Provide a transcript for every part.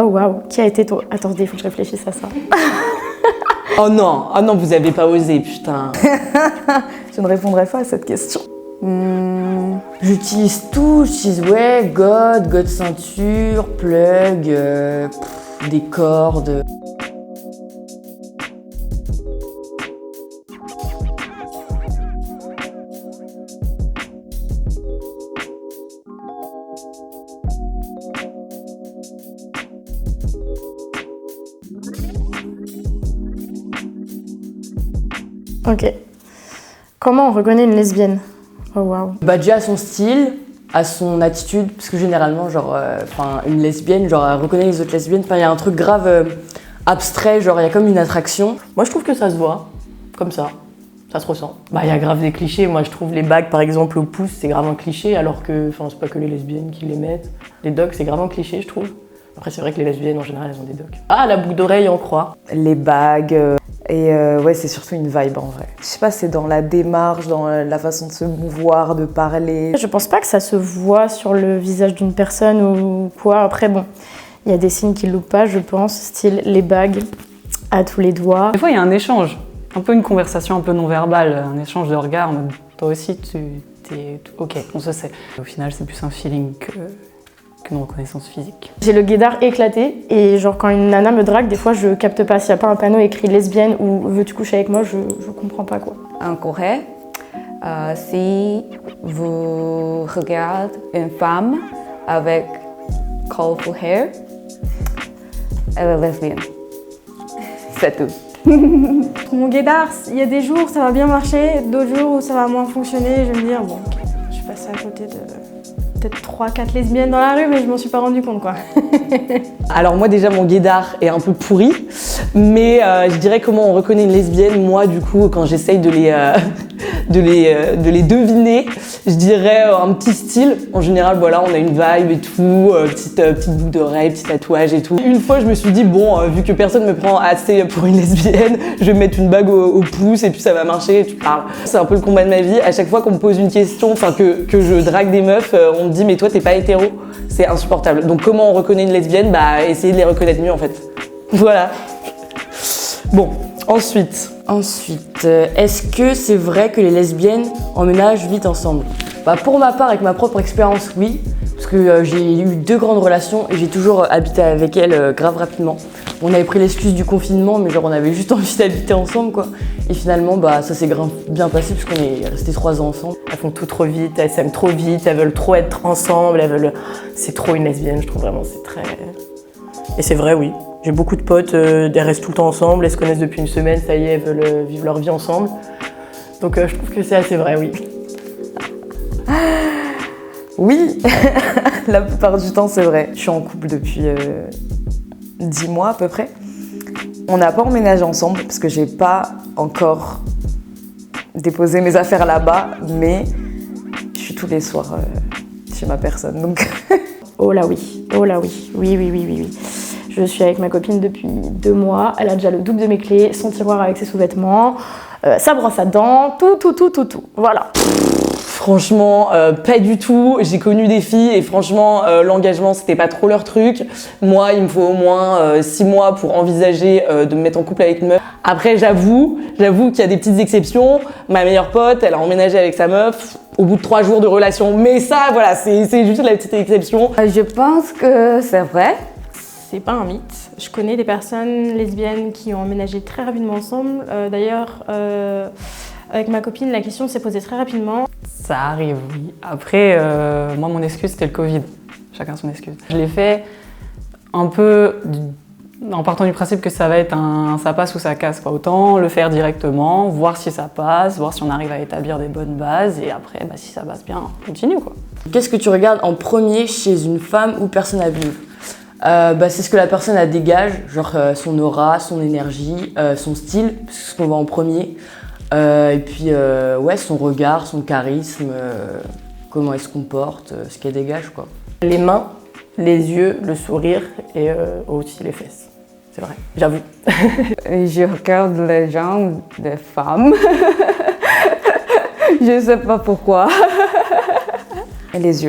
Oh waouh, qui a été ton... Attendez, il faut que je réfléchisse à ça. Oh non, vous avez pas osé, putain. Je ne répondrai pas à cette question. J'utilise tout, j'utilise God ceinture, plug, des cordes. Ok. Comment on reconnaît une lesbienne? Oh waouh. Bah déjà à son style, à son attitude, parce que généralement, genre, une lesbienne, genre, elle reconnaît les autres lesbiennes. Enfin, il y a un truc grave abstrait, genre, il y a comme une attraction. Moi, je trouve que ça se voit, comme ça se ressent. Bah, il y a grave des clichés. Moi, je trouve les bagues, par exemple, au pouce, c'est grave un cliché, alors que, enfin, c'est pas que les lesbiennes qui les mettent. Les docks, c'est grave un cliché, je trouve. Après, c'est vrai que les lesbiennes, en général, elles ont des docks. Ah, la boucle d'oreille, on croit. Les bagues. Ouais, c'est surtout une vibe en vrai. Je sais pas, c'est dans la démarche, dans la façon de se mouvoir, de parler. Je pense pas que ça se voit sur le visage d'une personne ou quoi. Après, bon, il y a des signes qui loupent pas, je pense, style les bagues à tous les doigts. Des fois, il y a un échange, un peu une conversation un peu non-verbale, un échange de regards. Toi aussi, t'es ok, on se sait. Au final, c'est plus un feeling qu'une reconnaissance physique. J'ai le guédard éclaté et genre quand une nana me drague, des fois je capte pas. S'il y a pas un panneau écrit lesbienne ou veux-tu coucher avec moi, je comprends pas quoi. En Corée, si vous regardez une femme avec colorful hair, elle est lesbienne. C'est tout. Mon guédard, il y a des jours ça va bien marcher, d'autres jours où ça va moins fonctionner. Je vais me dire, bon, ok, je suis passée à côté de peut-être 3-4 lesbiennes dans la rue, mais je m'en suis pas rendu compte quoi. Alors moi déjà mon guédard est un peu pourri, mais je dirais comment on reconnaît une lesbienne. Moi du coup quand j'essaye de les deviner, je dirais un petit style. En général voilà, on a une vibe et tout, petite boucle d'oreille, petit tatouage et tout. Une fois je me suis dit bon, vu que personne me prend assez pour une lesbienne, je vais mettre une bague au pouce et puis ça va marcher et tu parles. C'est un peu le combat de ma vie. À chaque fois qu'on me pose une question, enfin que je drague des meufs, on me dit mais toi t'es pas hétéro. C'est insupportable. Donc comment on reconnaît une lesbienne? Bah essayer de les reconnaître mieux en fait. Voilà. Bon, ensuite, est-ce que c'est vrai que les lesbiennes emménagent vite ensemble? Bah pour ma part, avec ma propre expérience, oui. Parce que j'ai eu 2 grandes relations et j'ai toujours habité avec elles grave rapidement. On avait pris l'excuse du confinement, mais genre on avait juste envie d'habiter ensemble quoi. Et finalement, bah ça s'est grave bien passé parce qu'on est restés 3 ans ensemble. Elles font tout trop vite, elles s'aiment trop vite, elles veulent trop être ensemble, C'est trop une lesbienne, je trouve vraiment, c'est très... Et c'est vrai, oui. J'ai beaucoup de potes, elles restent tout le temps ensemble, elles se connaissent depuis une semaine, ça y est, elles veulent vivre leur vie ensemble. Donc je trouve que c'est assez vrai, oui. Oui, la plupart du temps c'est vrai. Je suis en couple depuis 10 mois à peu près. On n'a pas emménagé ensemble parce que j'ai pas encore déposé mes affaires là-bas, mais je suis tous les soirs chez ma personne. Donc Oh là oui, oui. Je suis avec ma copine depuis 2 mois, elle a déjà le double de mes clés, son tiroir avec ses sous-vêtements, sa brosse à dents, tout, voilà. Franchement, pas du tout. J'ai connu des filles et franchement, l'engagement, c'était pas trop leur truc. Moi, il me faut au moins 6 mois pour envisager de me mettre en couple avec une meuf. Après, j'avoue qu'il y a des petites exceptions. Ma meilleure pote, elle a emménagé avec sa meuf au bout de 3 jours de relation. Mais ça, voilà, c'est juste la petite exception. Je pense que c'est vrai. C'est pas un mythe. Je connais des personnes lesbiennes qui ont emménagé très rapidement ensemble. D'ailleurs, avec ma copine, la question s'est posée très rapidement. Ça arrive, oui. Après, moi, mon excuse, c'était le Covid. Chacun son excuse. Je l'ai fait un peu en partant du principe que ça va être ça passe ou ça casse. Quoi. Autant le faire directement, voir si ça passe, voir si on arrive à établir des bonnes bases. Et après, bah, si ça passe bien, on continue. Quoi. Qu'est-ce que tu regardes en premier chez une femme ou personne à vivre? C'est ce que la personne elle dégage, genre son aura, son énergie, son style, c'est ce qu'on voit en premier. Et puis son regard, son charisme, comment elle se comporte, ce qu'elle dégage quoi. Les mains, les yeux, le sourire et aussi les fesses. C'est vrai, j'avoue. Je regarde les jambes des femmes. Je sais pas pourquoi. les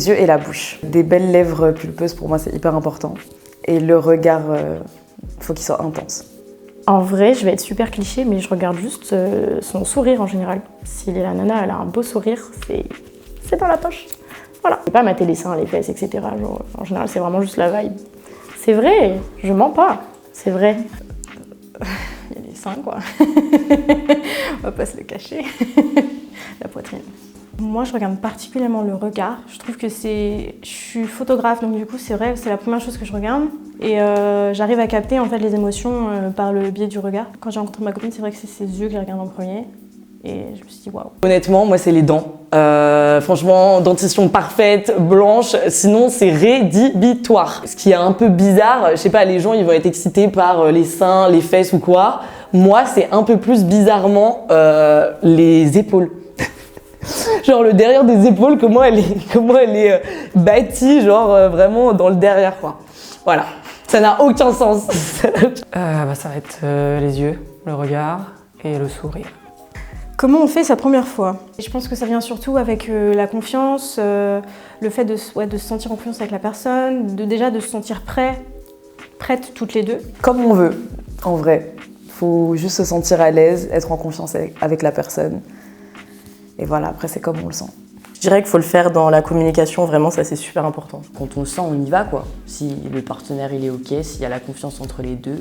yeux et la bouche. Des belles lèvres pulpeuses pour moi c'est hyper important. Et le regard, faut qu'il soit intense. En vrai, je vais être super cliché, mais je regarde juste son sourire en général. Si la nana, elle a un beau sourire, c'est dans la poche. Voilà. Je vais pas mater les seins, les fesses, etc. Genre, en général, c'est vraiment juste la vibe. C'est vrai, je mens pas. C'est vrai. Il y a les seins, quoi. On va pas se le cacher. La poitrine. Moi, je regarde particulièrement le regard. Je trouve que je suis photographe, donc du coup, c'est vrai, c'est la première chose que je regarde. Et j'arrive à capter en fait les émotions par le biais du regard. Quand j'ai rencontré ma copine, c'est vrai que c'est ses yeux que je regarde en premier. Et je me suis dit, waouh. Honnêtement, moi, c'est les dents. Franchement, dentition parfaite, blanche, sinon c'est rédhibitoire. Ce qui est un peu bizarre, je sais pas, les gens ils vont être excités par les seins, les fesses ou quoi. Moi, c'est un peu plus bizarrement les épaules. Genre le derrière des épaules, comment elle est bâtie, genre vraiment dans le derrière, quoi. Voilà, ça n'a aucun sens. Ça va être les yeux, le regard et le sourire. Comment on fait sa première fois? Je pense que ça vient surtout avec la confiance, le fait de se sentir en confiance avec la personne, déjà de se sentir prête toutes les deux. Comme on veut, en vrai. Faut juste se sentir à l'aise, être en confiance avec la personne. Et voilà, après c'est comme on le sent. Je dirais qu'il faut le faire dans la communication, vraiment, ça c'est super important. Quand on le sent, on y va quoi. Si le partenaire il est ok, s'il y a la confiance entre les deux,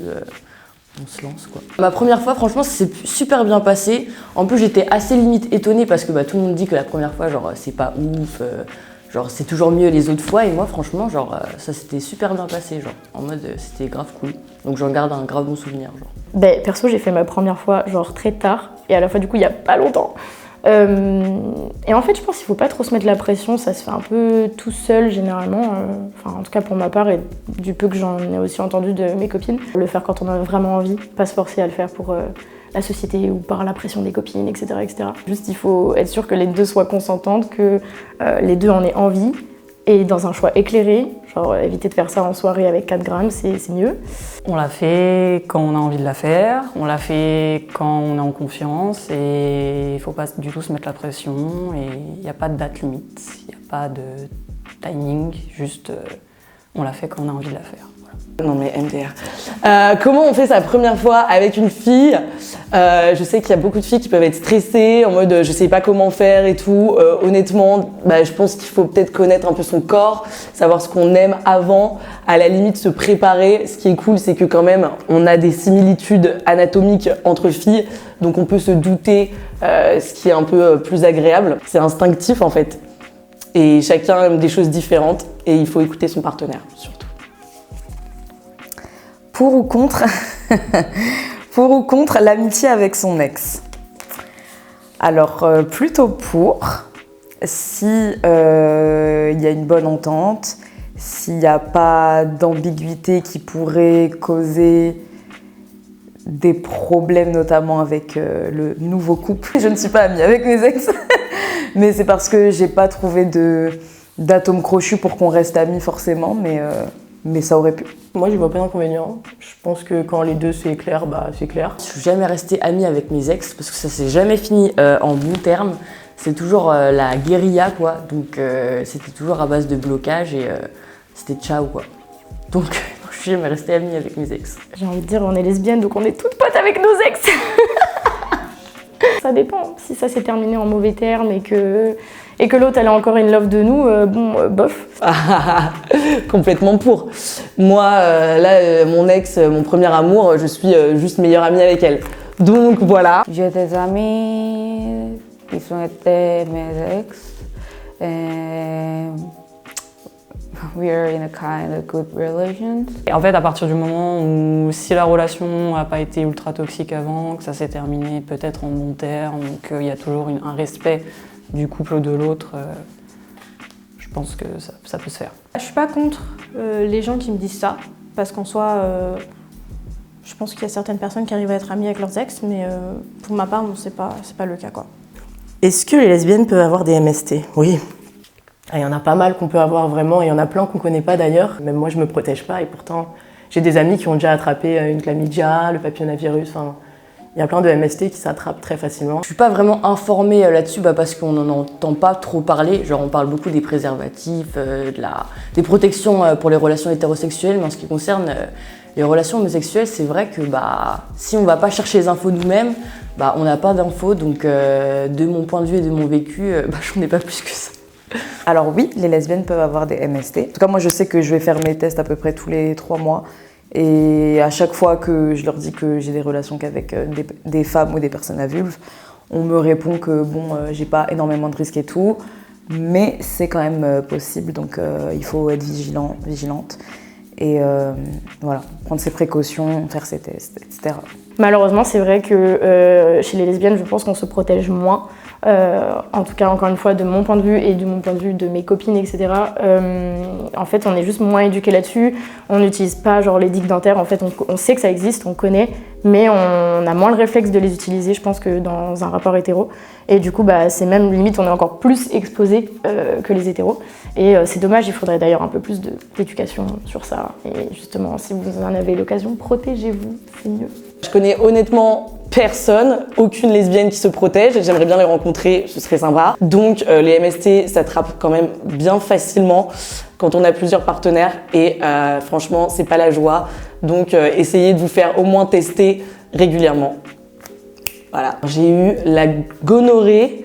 on se lance quoi. Ma première fois, franchement, c'est super bien passé. En plus, j'étais assez limite étonnée parce que tout le monde dit que la première fois, genre, c'est pas ouf, genre, c'est toujours mieux les autres fois. Et moi, franchement, genre, ça s'était super bien passé, genre, en mode, c'était grave cool. Donc, j'en garde un grave bon souvenir, genre. Ben, perso, j'ai fait ma première fois genre très tard et à la fois du coup il y a pas longtemps. Et en fait, je pense qu'il faut pas trop se mettre la pression, ça se fait un peu tout seul généralement. Enfin, en tout cas pour ma part et du peu que j'en ai aussi entendu de mes copines. Le faire quand on a vraiment envie, pas se forcer à le faire pour la société ou par la pression des copines, etc., etc. Juste, il faut être sûr que les deux soient consentantes, que les deux en aient envie. Et dans un choix éclairé, genre éviter de faire ça en soirée avec 4 grammes, c'est mieux. On l'a fait quand on a envie de la faire, on l'a fait quand on est en confiance et il ne faut pas du tout se mettre la pression et il n'y a pas de date limite, il n'y a pas de timing, juste on l'a fait quand on a envie de la faire. Non mais MDR. Comment on fait sa première fois avec une fille? Je sais qu'il y a beaucoup de filles qui peuvent être stressées, en mode je sais pas comment faire et tout. Honnêtement, je pense qu'il faut peut-être connaître un peu son corps, savoir ce qu'on aime avant, à la limite se préparer. Ce qui est cool, c'est que quand même on a des similitudes anatomiques entre filles, donc on peut se douter ce qui est un peu plus agréable. C'est instinctif en fait. Et chacun aime des choses différentes et il faut écouter son partenaire surtout. Pour ou contre Pour ou contre l'amitié avec son ex? Alors, plutôt pour, si y a une bonne entente, s'il n'y a pas d'ambiguïté qui pourrait causer des problèmes, notamment avec le nouveau couple. Je ne suis pas amie avec mes ex, mais c'est parce que j'ai pas trouvé d'atome crochu pour qu'on reste amis forcément, mais ça aurait pu. Moi, je vois pas d'inconvénient. Je pense que quand les deux c'est clair, c'est clair. Je suis jamais restée amie avec mes ex parce que ça s'est jamais fini en bon terme. C'est toujours la guérilla quoi. Donc c'était toujours à base de blocage et c'était ciao quoi. Donc je suis jamais restée amie avec mes ex. J'ai envie de dire on est lesbiennes donc on est toutes potes avec nos ex. Ça dépend. Si ça s'est terminé en mauvais termes et que l'autre elle est encore in love de nous, bof. Complètement pour. Moi, là, mon ex, mon premier amour, je suis juste meilleure amie avec elle. Donc voilà. J'ai des amis qui sont été mes ex. Et we are in a kind of good relation. Et en fait, à partir du moment où si la relation n'a pas été ultra toxique avant, que ça s'est terminé peut-être en bon terme, qu'il y a toujours un respect du couple ou de l'autre, je pense que ça peut se faire. Je suis pas contre les gens qui me disent ça, parce qu'en soi, je pense qu'il y a certaines personnes qui arrivent à être amies avec leurs ex, mais pour ma part, non, c'est pas le cas quoi. Est-ce que les lesbiennes peuvent avoir des MST? Oui. Il y en a pas mal qu'on peut avoir vraiment, et il y en a plein qu'on connaît pas d'ailleurs. Même moi, je me protège pas et pourtant, j'ai des amis qui ont déjà attrapé une chlamydia, le papillomavirus. Enfin, Il y a plein de MST qui s'attrapent très facilement. Je suis pas vraiment informée là-dessus parce qu'on n'en entend pas trop parler. Genre on parle beaucoup des préservatifs, des protections pour les relations hétérosexuelles, mais en ce qui concerne les relations homosexuelles, c'est vrai que si on va pas chercher les infos nous-mêmes, on n'a pas d'infos. Donc de mon point de vue et de mon vécu, j'en ai pas plus que ça. Alors oui, les lesbiennes peuvent avoir des MST. En tout cas, moi je sais que je vais faire mes tests à peu près tous les 3 mois. Et à chaque fois que je leur dis que j'ai des relations qu'avec des femmes ou des personnes à vulve, on me répond que j'ai pas énormément de risques et tout, mais c'est quand même possible, donc il faut être vigilante et voilà, prendre ses précautions, faire ses tests, etc. Malheureusement, c'est vrai que chez les lesbiennes, je pense qu'on se protège moins. En tout cas, encore une fois, de mon point de vue et de mon point de vue de mes copines, etc. En fait, on est juste moins éduqués là-dessus. On n'utilise pas genre les digues dentaires. En fait, on sait que ça existe, on connaît, mais on a moins le réflexe de les utiliser, je pense, que dans un rapport hétéro. Et du coup, c'est même limite, on est encore plus exposés que les hétéros. Et c'est dommage, il faudrait d'ailleurs un peu plus d'éducation sur ça. Et justement, si vous en avez l'occasion, protégez-vous, c'est mieux. Je connais honnêtement personne, aucune lesbienne qui se protège. J'aimerais bien les rencontrer, ce serait sympa. Donc les MST s'attrapent quand même bien facilement quand on a plusieurs partenaires et franchement, c'est pas la joie. Donc essayez de vous faire au moins tester régulièrement. Voilà. J'ai eu la gonorrhée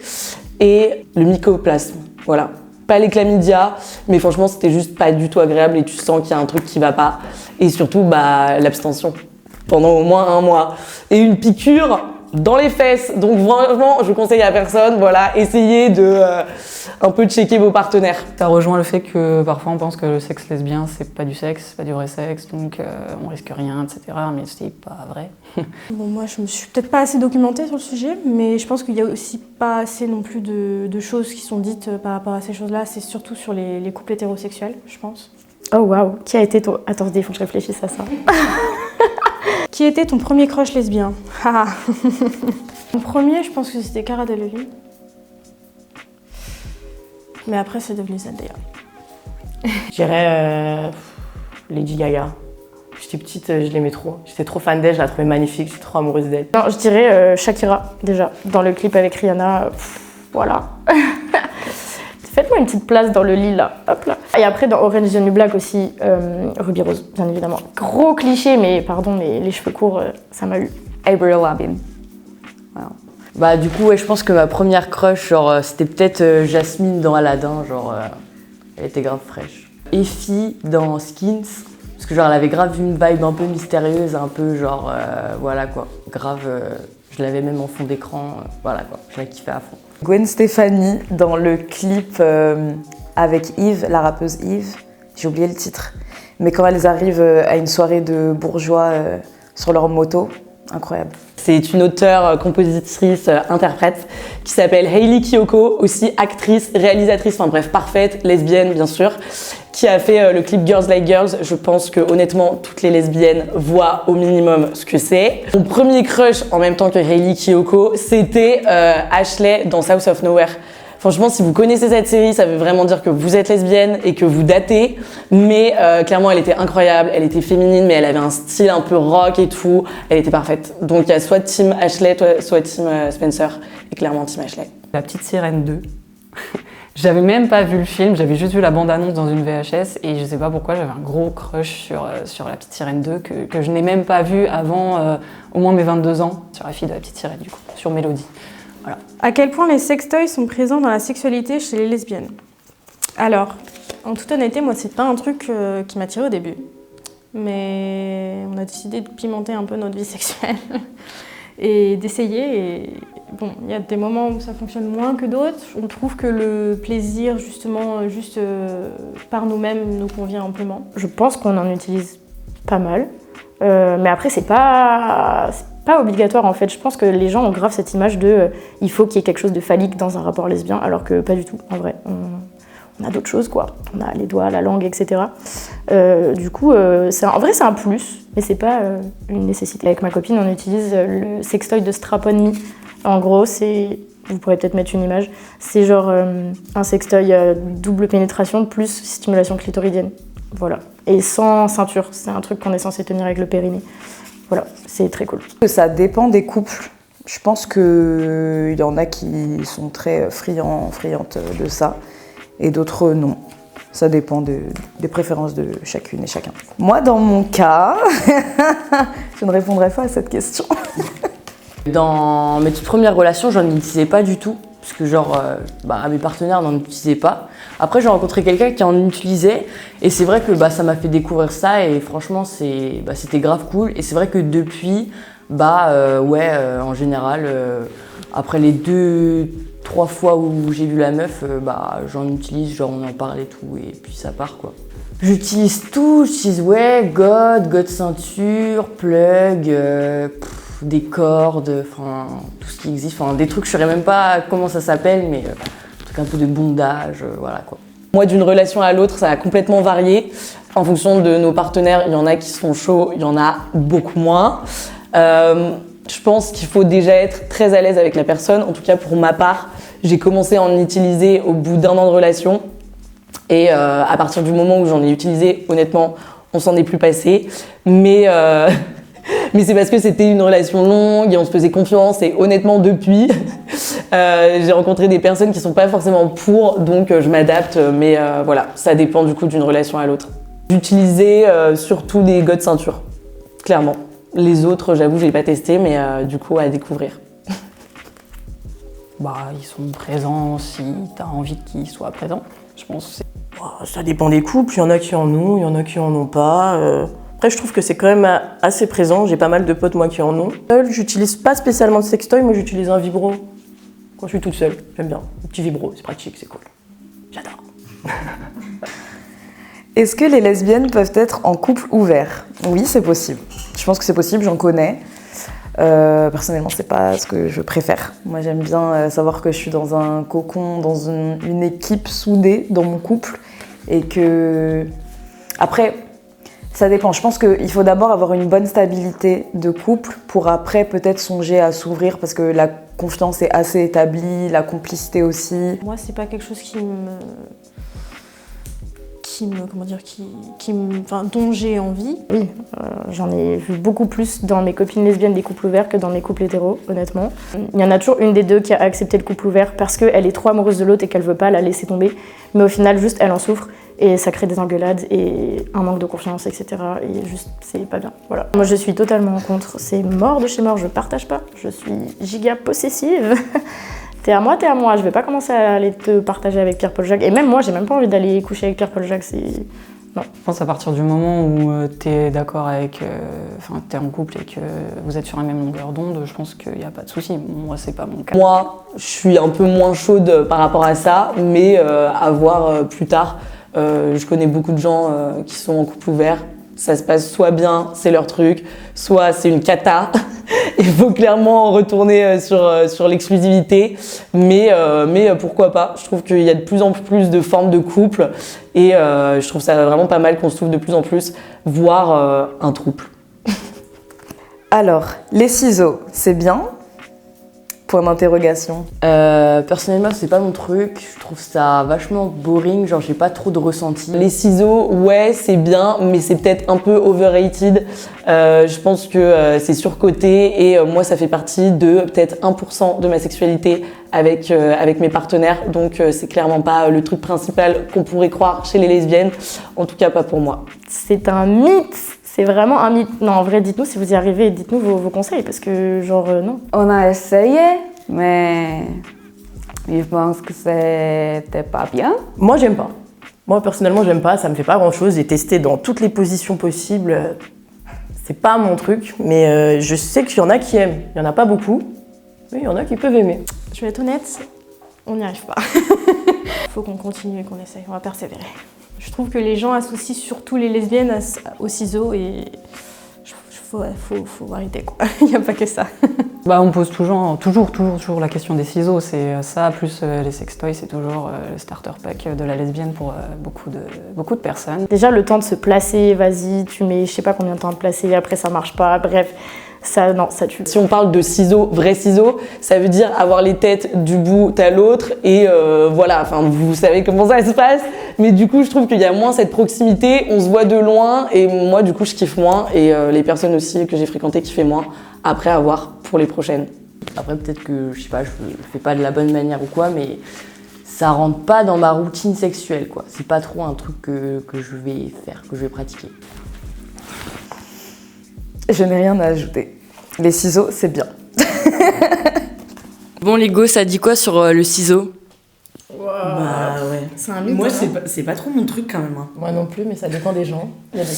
et le mycoplasme. Voilà. Pas les chlamydia, mais franchement, c'était juste pas du tout agréable et tu sens qu'il y a un truc qui va pas. Et surtout, l'abstention. Pendant au moins 1 mois. Et une piqûre dans les fesses. Donc vraiment, je conseille à personne, essayez de un peu checker vos partenaires. Ça rejoint le fait que parfois on pense que le sexe lesbien, c'est pas du sexe, c'est pas du vrai sexe, donc on risque rien, etc. Mais c'est pas vrai. Bon, moi, je me suis peut-être pas assez documentée sur le sujet, mais je pense qu'il y a aussi pas assez non plus de choses qui sont dites par rapport à ces choses-là. C'est surtout sur les couples hétérosexuels, je pense. Oh waouh, qui a été ton... Attendez, il faut que je réfléchisse à ça. Qui était ton premier crush lesbien? Mon premier, je pense que c'était Cara Delevingne. Mais après, c'est devenu Zendaya. Je dirais Lady Gaga. J'étais petite, je l'aimais trop. J'étais trop fan d'elle, je la trouvais magnifique, j'étais trop amoureuse d'elle. Non, je dirais Shakira, déjà. Dans le clip avec Rihanna, voilà. Faites-moi une petite place dans le lit, là. Hop là. Et après, dans Orange is the New Black aussi, Ruby Rose, bien évidemment. Gros cliché, mais pardon, mais les cheveux courts, ça m'a eu. Avril Lavigne. Voilà. Du coup, je pense que ma première crush, c'était peut-être Jasmine dans Aladdin, elle était grave fraîche. Effie dans Skins, parce que elle avait grave une vibe un peu mystérieuse, un peu voilà quoi. Grave, je l'avais même en fond d'écran, voilà quoi, je la kiffais à fond. Gwen Stefani dans le clip avec Yves, la rappeuse Yves, j'ai oublié le titre, mais quand elles arrivent à une soirée de bourgeois sur leur moto, incroyable. C'est une auteure, compositrice, interprète qui s'appelle Hayley Kiyoko, aussi actrice, réalisatrice, enfin bref, parfaite, lesbienne bien sûr, qui a fait le clip Girls Like Girls. Je pense que honnêtement, toutes les lesbiennes voient au minimum ce que c'est. Mon premier crush en même temps que Hayley Kiyoko, c'était Ashley dans South of Nowhere. Franchement, si vous connaissez cette série, ça veut vraiment dire que vous êtes lesbienne et que vous datez. Mais clairement, elle était incroyable, elle était féminine, mais elle avait un style un peu rock et tout. Elle était parfaite. Donc il y a soit Team Ashley, soit Team Spencer, et clairement Team Ashley. La Petite Sirène 2. J'avais même pas vu le film, j'avais juste vu la bande-annonce dans une VHS et je sais pas pourquoi j'avais un gros crush sur La Petite Sirène 2 que je n'ai même pas vu avant au moins mes 22 ans, sur la fille de La Petite Sirène du coup, sur Mélodie. Voilà. À quel point les sextoys sont présents dans la sexualité chez les lesbiennes? Alors, en toute honnêteté, moi c'est pas un truc qui m'a tirée au début, mais on a décidé de pimenter un peu notre vie sexuelle et d'essayer. Et bon, il y a des moments où ça fonctionne moins que d'autres. On trouve que le plaisir justement juste par nous-mêmes nous convient amplement. Je pense qu'on en utilise pas mal, mais après c'est pas obligatoire en fait. Je pense que les gens ont grave cette image de il faut qu'il y ait quelque chose de phallique dans un rapport lesbien, alors que pas du tout. En vrai, on a d'autres choses quoi. On a les doigts, la langue, etc. Du coup, en vrai c'est un plus, mais c'est pas une nécessité. Avec ma copine, on utilise le sextoy de Strap-on Me. En gros, vous pourrez peut-être mettre une image, c'est genre un sextoy double pénétration plus stimulation clitoridienne. Voilà. Et sans ceinture, c'est un truc qu'on est censé tenir avec le périnée. voilà, c'est très cool. Ça dépend des couples. Je pense qu'il y en a qui sont très friandes de ça et d'autres non. Ça dépend des préférences de chacune et chacun. Moi, dans mon cas, je ne répondrai pas à cette question. Dans mes toutes premières relations, j'en utilisais pas du tout. Parce que genre, mes partenaires n'en utilisaient pas. Après, j'ai rencontré quelqu'un qui en utilisait. Et c'est vrai que ça m'a fait découvrir ça. Et franchement, c'était grave cool. Et c'est vrai que depuis, en général, après les 2-3 fois où j'ai vu la meuf, j'en utilise, genre on en parle et tout. Et puis ça part quoi. J'utilise tout. J'utilise God ceinture, plug, des cordes, enfin tout ce qui existe, enfin des trucs, je ne saurais même pas comment ça s'appelle, mais un truc un peu de bondage, voilà quoi. Moi, d'une relation à l'autre, ça a complètement varié. En fonction de nos partenaires, il y en a qui sont chauds, il y en a beaucoup moins. Je pense qu'il faut déjà être très à l'aise avec la personne. En tout cas, pour ma part, j'ai commencé à en utiliser au bout d'1 an de relation. Et à partir du moment où j'en ai utilisé, honnêtement, on s'en est plus passé. Mais c'est parce que c'était une relation longue et on se faisait confiance. Et honnêtement, depuis, j'ai rencontré des personnes qui sont pas forcément pour, donc je m'adapte. Mais voilà, ça dépend du coup d'une relation à l'autre. J'utilisais surtout des God ceinture, clairement. Les autres, j'avoue, je l'ai pas testé, mais du coup, à découvrir. Ils sont présents si t'as envie qu'ils soient présents. Je pense que ça dépend des couples, il y en a qui en ont, il y en a qui en ont pas. Après, je trouve que c'est quand même assez présent. J'ai pas mal de potes, moi, qui en ont. Seule, j'utilise pas spécialement de sextoy, moi j'utilise un vibro. Quand je suis toute seule, j'aime bien. Un petit vibro, c'est pratique, c'est cool. J'adore. Est-ce que les lesbiennes peuvent être en couple ouvert? Oui, c'est possible. Je pense que c'est possible, j'en connais. Personnellement, c'est pas ce que je préfère. Moi, j'aime bien savoir que je suis dans un cocon, dans une équipe soudée dans mon couple. Et que... Après, ça dépend. Je pense qu'il faut d'abord avoir une bonne stabilité de couple pour après peut-être songer à s'ouvrir parce que la confiance est assez établie, la complicité aussi. Moi, c'est pas quelque chose dont j'ai envie. Oui, j'en ai vu beaucoup plus dans mes copines lesbiennes des couples ouverts que dans mes couples hétéros, honnêtement. Il y en a toujours une des deux qui a accepté le couple ouvert parce qu'elle est trop amoureuse de l'autre et qu'elle veut pas la laisser tomber. Mais au final, juste, elle en souffre et ça crée des engueulades et un manque de confiance, etc. Et juste, c'est pas bien. Voilà. Moi, je suis totalement contre. C'est mort de chez mort, je partage pas. Je suis giga possessive. T'es à moi, je vais pas commencer à aller te partager avec Pierre-Paul Jacques. Et même moi, j'ai même pas envie d'aller coucher avec Pierre-Paul Jacques, non. Je pense à partir du moment où t'es d'accord avec... t'es en couple et que vous êtes sur la même longueur d'onde, je pense qu'il n'y a pas de souci. Moi, c'est pas mon cas. Moi, je suis un peu moins chaude par rapport à ça, mais à voir plus tard. Je connais beaucoup de gens qui sont en couple ouvert. Ça se passe soit bien, c'est leur truc, soit c'est une cata. Il faut clairement retourner sur l'exclusivité, mais pourquoi pas. Je trouve qu'il y a de plus en plus de formes de couple et je trouve ça vraiment pas mal qu'on se trouve de plus en plus, voire un trouble. Alors, les ciseaux, c'est bien? Point d'interrogation. Personnellement, c'est pas mon truc. Je trouve ça vachement boring. Genre, j'ai pas trop de ressenti. Les ciseaux, ouais, c'est bien, mais c'est peut-être un peu overrated. Je pense que c'est surcoté et moi, ça fait partie de peut-être 1% de ma sexualité avec mes partenaires. Donc, c'est clairement pas le truc principal qu'on pourrait croire chez les lesbiennes. En tout cas, pas pour moi. C'est un mythe. C'est vraiment un mythe. Non, en vrai, dites-nous si vous y arrivez, dites-nous vos conseils, parce que non. On a essayé, mais je pense que c'était pas bien. Moi, j'aime pas. Moi, personnellement, j'aime pas. Ça me fait pas grand-chose. J'ai testé dans toutes les positions possibles. C'est pas mon truc, mais je sais qu'il y en a qui aiment. Il y en a pas beaucoup, mais il y en a qui peuvent aimer. Je vais être honnête, on n'y arrive pas. Faut qu'on continue et qu'on essaye. On va persévérer. Je trouve que les gens associent surtout les lesbiennes aux ciseaux et faut arrêter quoi. Il n'y a pas que ça. On pose toujours la question des ciseaux. C'est ça, plus les sextoys, c'est toujours le starter pack de la lesbienne pour beaucoup de personnes. Déjà, le temps de se placer, vas-y, tu mets je sais pas combien de temps à te placer, après ça marche pas, bref. Ça, non, ça tue. Si on parle de ciseaux, vrais ciseaux, ça veut dire avoir les têtes du bout à l'autre et voilà, enfin vous savez comment ça se passe. Mais du coup, je trouve qu'il y a moins cette proximité, on se voit de loin et moi, du coup, je kiffe moins et les personnes aussi que j'ai fréquentées kiffaient moins après avoir pour les prochaines. Après, peut-être que, je sais pas, je fais pas de la bonne manière ou quoi, mais ça rentre pas dans ma routine sexuelle, quoi. C'est pas trop un truc que je vais faire, que je vais pratiquer. Je n'ai rien à ajouter. Les ciseaux, c'est bien. Bon, les go, ça dit quoi sur le ciseau? Bah ouais. C'est un mythe. Moi, hein. c'est pas trop mon truc quand même. Hein. Moi non plus, mais ça dépend des gens. Il y a des-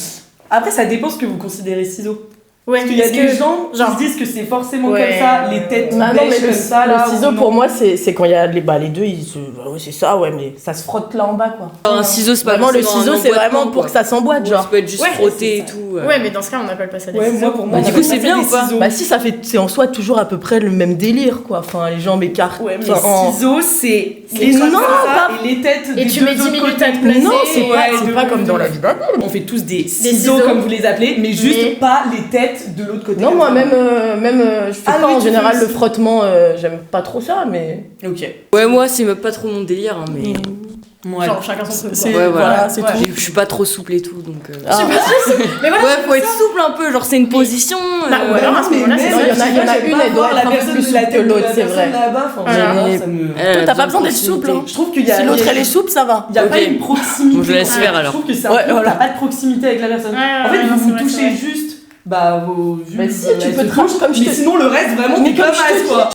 Après, ça dépend ce que vous considérez ciseaux. Ouais, Parce qu'il y a parce des que- gens qui se disent que c'est forcément Ouais. comme ça, les têtes Ah non, mais bêches le, comme ça, là. le ciseau ou non. pour moi, c'est quand il y a les deux, ils se. Bah ouais, c'est ça, ouais, mais ça se frotte là en bas, quoi. Un ciseau, c'est pas Vraiment, le forcément un ciseau, c'est emboîtement, vraiment pour quoi. que ça s'emboîte, Ouais, genre. ça peut être juste Ouais, frotté et c'est ça. tout. Ouais, mais dans ce cas, on n'appelle pas ça des Ouais, ciseaux. moi, pour moi, Bah, du on coup, appelle c'est ça bien des ou pas ciseaux. Bah si, c'est en soi toujours à peu près le même délire, quoi. Enfin, les jambes écartées. Ouais, mais Enfin, en- ciseaux, c'est C'est- les jambes non, comme ça pas- et les têtes Et des tu deux mets 10 autres minutes côtés. à te placer. Non, c'est Ouais, pas, de pas ouf, comme de dans ouf. la vie d'adulte. On fait tous des ciseaux, ciseaux. comme vous les appelez, mais juste Mais- pas les têtes de l'autre côté. Non, comme moi, ça. même je fais Ah pas oui, en tu général fais le aussi. frottement, j'aime pas trop ça, mais. Ok. Ouais, moi, c'est même pas trop mon délire, hein, mais. Ouais. Genre, chacun son truc. C'est- quoi. Ouais, voilà, c'est Ouais. tout. Je suis pas trop souple et tout, donc. Ah. Mais voilà, Ouais, faut être souple un peu, genre c'est une position. Bah, ou alors, à ce moment-là, c'est Non, il y en a une, elle doit être un peu plus souple que l'autre, c'est vrai. Là-bas, enfin, Voilà. vraiment, ça me... Elle a Toi, t'as pas besoin d'être proximité. souple, hein. Je trouve qu'il y a... Si l'autre il y a- elle est souple, ça va. Il n'y a pas Ok. une proximité. Bon, je laisse faire, alors. Je trouve que c'est un Ouais, truc où voilà. t'as pas de proximité avec la personne. Ouais, En ouais, fait, non, vous c'est vous vrai, touchez c'est vrai. juste, bah, vos vues. Mais si, tu elles peux se te rapprocher touchent, comme je mais te- sinon, le reste, vraiment, Mais t'es comme comme je te as, dis, quoi.